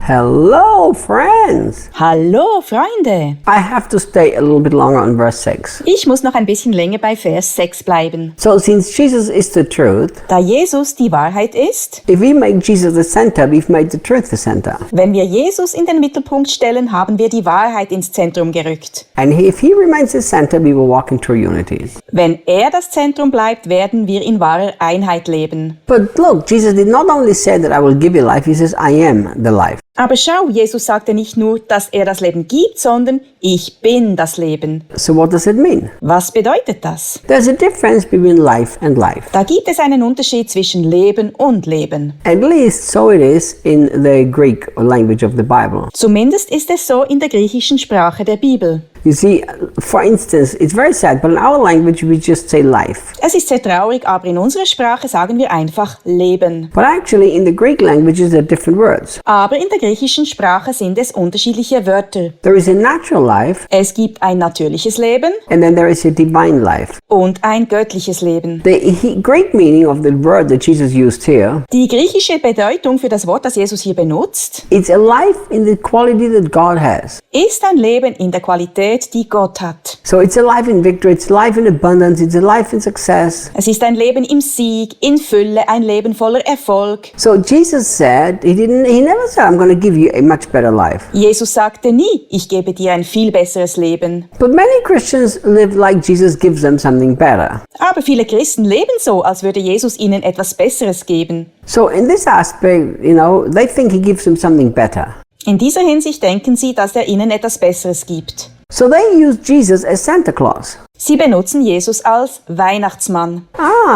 Hello, friends! Hallo, Freunde! I have to stay a little bit longer on verse 6. Ich muss noch ein bisschen länger bei Vers 6 bleiben. So, since Jesus is the truth, Da Jesus die Wahrheit ist, if we make Jesus the center, we've made the truth the center. wenn wir Jesus in den Mittelpunkt stellen, haben wir die Wahrheit ins Zentrum gerückt. And if he remains the center, we will walk in true unity. Wenn er das Zentrum bleibt, werden wir in wahrer Einheit leben. But look, Jesus did not only say that I will give you life, he says, I am the life. Aber schau, Jesus sagte nicht nur, dass er das Leben gibt, sondern ich bin das Leben. So what does it mean? Was bedeutet das? There's a difference between life and life. Da gibt es einen Unterschied zwischen Leben und Leben. At least so it is in the Greek language of the Bible. Zumindest ist es so in der griechischen Sprache der Bibel. You see, for instance, it's very sad, but in our language we just say life. Es ist sehr traurig, aber in unserer Sprache sagen wir einfach Leben. But actually in the Greek languages there are different words. Aber in der griechischen Sprache sind es unterschiedliche Wörter. There is a natural life, Es gibt ein natürliches Leben and then there is a divine life. und ein göttliches Leben. The Greek meaning of the word that Jesus used here, Die griechische Bedeutung für das Wort, das Jesus hier benutzt, it's a life in the quality that God has. ist ein Leben in der Qualität, die Gott hat. So it's a life in victory, it's life in abundance, it's a life in success. Es ist ein Leben im Sieg, in Fülle, ein Leben voller Erfolg. So Jesus said, he never said, I'm going to give you a much better life. Jesus sagte nie, ich gebe dir ein viel besseres Leben. But many Christians live like Jesus gives them something better. Aber viele Christen leben so, als würde Jesus ihnen etwas Besseres geben. So in this aspect, they think he gives them something better. In dieser Hinsicht denken sie, dass er ihnen etwas Besseres gibt. So they use Jesus as Santa Claus. Sie benutzen Jesus als Weihnachtsmann.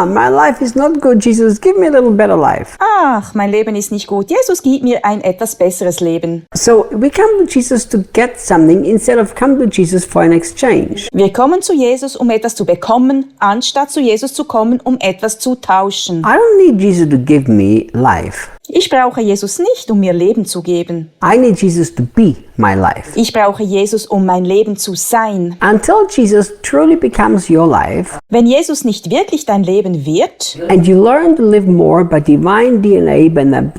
My life is not good, Jesus, give me a little better life. Ach, mein Leben ist nicht gut. Jesus, gib mir ein etwas besseres Leben. So we come to Jesus to get something instead of come to Jesus for an exchange. Wir kommen zu Jesus, um etwas zu bekommen, anstatt zu Jesus zu kommen, um etwas zu tauschen. I don't need Jesus to give me life. Ich brauche Jesus nicht, um mir Leben zu geben. I need Jesus to be my life. Ich brauche Jesus, um mein Leben zu sein. Until Jesus truly becomes your life, Wenn Jesus nicht wirklich dein Leben wird and you learn to live more by divine DNA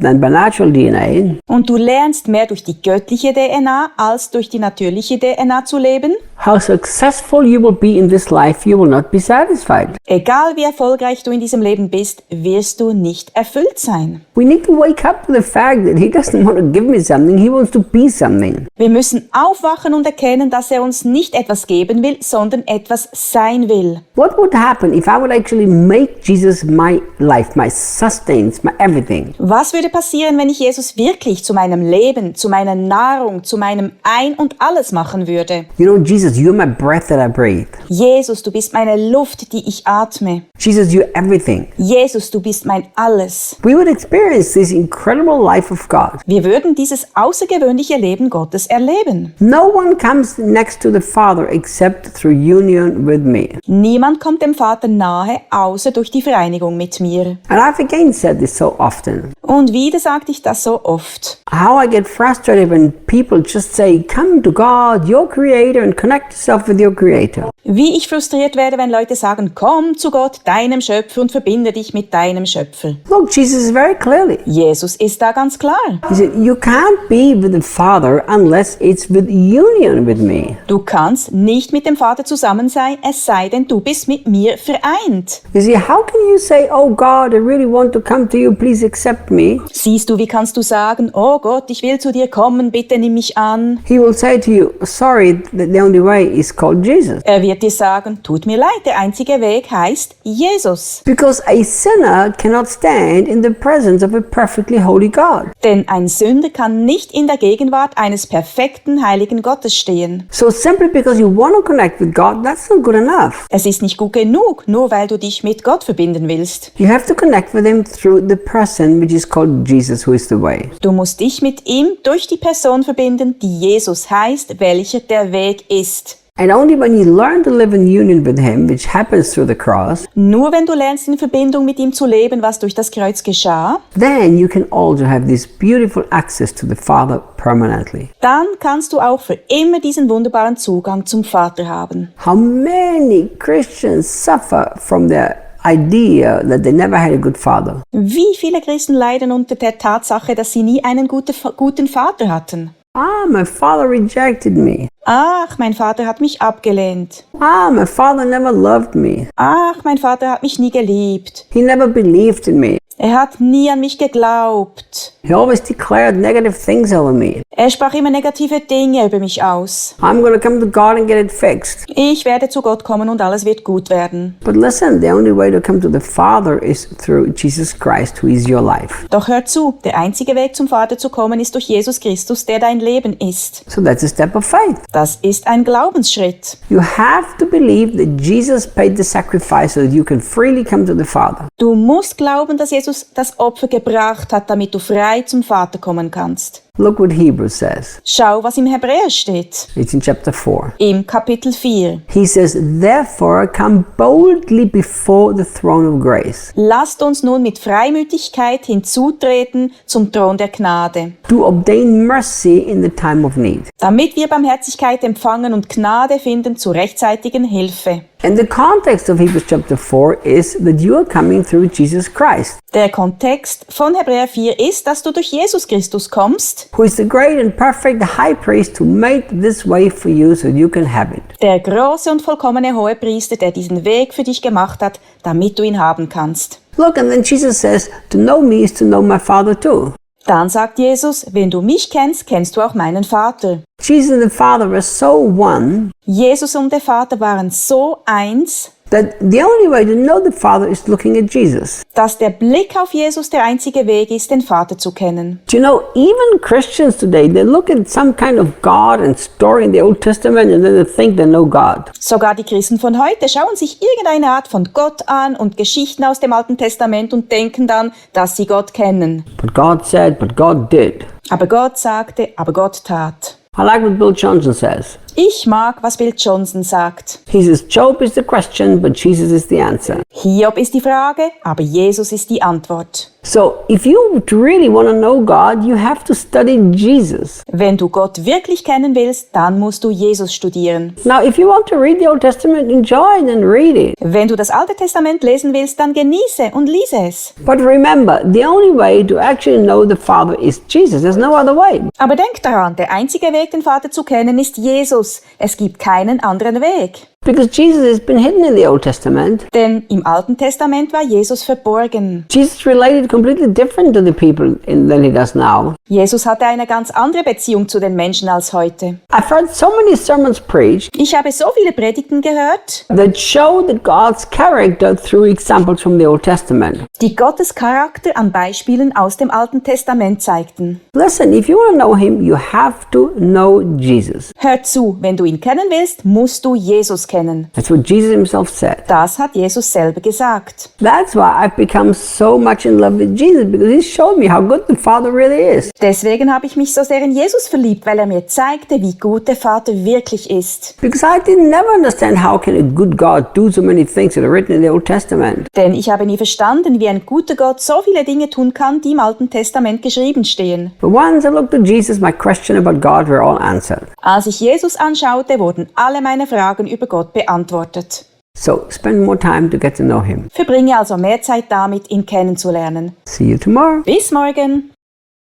than by natural DNA, und du lernst mehr durch die göttliche DNA als durch die natürliche DNA zu leben, how successful you will be in this life, you will not be satisfied. egal wie erfolgreich du in diesem Leben bist, wirst du nicht erfüllt sein. We need to wake up to the fact that he doesn't want to give me something, he wants to be something. Wir müssen aufwachen und erkennen, dass er uns nicht etwas geben will, sondern etwas sein will. What would happen if I would actually make Jesus my life, my sustenance, my everything? Was würde passieren, wenn ich Jesus wirklich zu meinem Leben, zu meiner Nahrung, zu meinem Ein und Alles machen würde? Jesus, you're my breath that I breathe. Jesus, du bist meine Luft, die ich atme. Jesus, you're everything. Jesus, du bist mein Alles. We would experience this incredible life of God. Wir würden dieses außergewöhnliche Leben Gottes erleben. No one comes next to the Father except through union with me. Niemand kommt dem Vater nahe, außer durch die Vereinigung mit mir. And I've again said this so often. Und wieder sagte ich das so oft. How I get frustrated when people just say, come to God, your creator, and connect yourself with your creator. Wie ich frustriert werde, wenn Leute sagen, komm zu Gott, deinem Schöpfer, und verbinde dich mit deinem Schöpfer. Look, Jesus is very clearly. Jesus ist da ganz klar. He said, you can't be with the Father unless it's with union with me. Du kannst nicht mit dem Vater zusammen sein, es sei denn, du bist mit mir vereint. You see, how can you say, oh God, I really want to come to you, please accept me? Siehst du, wie kannst du sagen, oh Gott, ich will zu dir kommen, bitte nimm mich an. He will say to you, sorry, the only way is called Jesus. Er wird dir sagen, tut mir leid, der einzige Weg heißt Jesus. Because a sinner cannot stand in the presence of a perfectly holy God. Denn ein Sünder kann nicht in der Gegenwart eines perfekten, heiligen Gottes stehen. So simply because you want to connect with God, that's not good enough. Es ist nicht gut genug, nur weil du dich mit Gott verbinden willst. You have to connect with Him through the person which is called Jesus, who is the way. Du musst dich mit ihm durch die Person verbinden, die Jesus heißt, welcher der Weg ist. And only when you learn to live in union with Him, which happens through the cross, Nur wenn du lernst, in Verbindung mit ihm zu leben, was durch das Kreuz geschah, then you can also have this beautiful access to the Father permanently. dann kannst du auch für immer diesen wunderbaren Zugang zum Vater haben. How many Christians suffer from their idea that they never had a good father. Wie viele Christen leiden unter der Tatsache, dass sie nie einen guten Vater hatten? Ah, my father rejected me. Ach, mein Vater hat mich abgelehnt. Ah, my father never loved me. Ach, mein Vater hat mich nie geliebt. He never believed in me. Er hat nie an mich geglaubt. He always declared negative things over me. Er sprach immer negative Dinge über mich aus. I'm going to come to God and get it fixed. Ich werde zu Gott kommen und alles wird gut werden. But listen, the only way to come to the Father is through Jesus Christ, who is your life. Doch hör zu, der einzige Weg zum Vater zu kommen ist durch Jesus Christus, der dein Leben ist. So that's a step of faith. Das ist ein Glaubensschritt. You have to believe that Jesus paid the sacrifice so that you can freely come to the Father. Du musst glauben, dass Jesus das Opfer gebracht hat, damit du frei zum Vater kommen kannst. Look what Hebrews says. Schau, was im Hebräer steht. It's in chapter 4. Im Kapitel 4. He says, therefore come boldly before the throne of grace. Lasst uns nun mit Freimütigkeit hinzutreten zum Thron der Gnade, To obtain mercy in the time of need. damit wir Barmherzigkeit empfangen und Gnade finden zur rechtzeitigen Hilfe. And the context of Hebrews chapter 4 is that you are coming through Jesus Christ, Der Kontext von Hebräer 4 ist, dass du durch Jesus Christus kommst, who is the great and perfect high priest who made this way for you so you can have it. der große und vollkommene Hohepriester, der diesen Weg für dich gemacht hat, damit du ihn haben kannst. Look, and then Jesus says, to know me is to know my Father too. Dann sagt Jesus, wenn du mich kennst, kennst du auch meinen Vater. Jesus and the Father are so one Jesus und der Vater waren so eins, that the only way to know the Father is looking at Jesus. dass der Blick auf Jesus der einzige Weg ist, den Vater zu kennen. Do you know, even Christians today, they look at some kind of God and story in the Old Testament and then they think they know God. Sogar die Christen von heute schauen sich irgendeine Art von Gott an und Geschichten aus dem Alten Testament und denken dann, dass sie Gott kennen. But God said, but God did. Aber Gott sagte, aber Gott tat. I like what Bill Johnson says. Ich mag, was Bill Johnson sagt. He says, Job is the question, but Jesus is the answer. Hiob ist die Frage, aber Jesus ist die Antwort. So, if you really want to know God, you have to study Jesus. Wenn du Gott wirklich kennen willst, dann musst du Jesus studieren. Now, if you want to read the Old Testament, enjoy it and read it. Wenn du das Alte Testament lesen willst, dann genieße und lies es. But remember, the only way to actually know the Father is Jesus. There's no other way. Aber denk daran, der einzige Weg, den Vater zu kennen, ist Jesus. Es gibt keinen anderen Weg. Because Jesus has been hidden in the Old Testament. Denn im Alten Testament war Jesus verborgen. Jesus related completely different to the people than he does now. Jesus hatte eine ganz andere Beziehung zu den Menschen als heute. I've heard so many sermons preached Ich habe so viele Predigten gehört, that show that God's character through examples from the Old Testament. die Gottes Charakter an Beispielen aus dem Alten Testament zeigten. Listen, if you want to know him, you have to know Jesus. Hör zu, wenn du ihn kennen willst, musst du Jesus kennen. That's what Jesus himself said. Das hat Jesus selber gesagt. That's why I've become so much in love with Jesus, because he showed me how good the Father really is. Deswegen habe ich mich so sehr in Jesus verliebt, weil er mir zeigte, wie gut der Vater wirklich ist. Because I didn't never understand how can a good God do so many things that are written in the Old Testament. Denn ich habe nie verstanden, wie ein guter Gott so viele Dinge tun kann, die im Alten Testament geschrieben stehen. But once I looked at Jesus, my question about God were all answered. Als ich Jesus anschaute, wurden alle meine Fragen über Gott beantwortet. So spend more time to get to know him. Verbringe also mehr Zeit damit, ihn kennenzulernen. See you tomorrow. Bis morgen!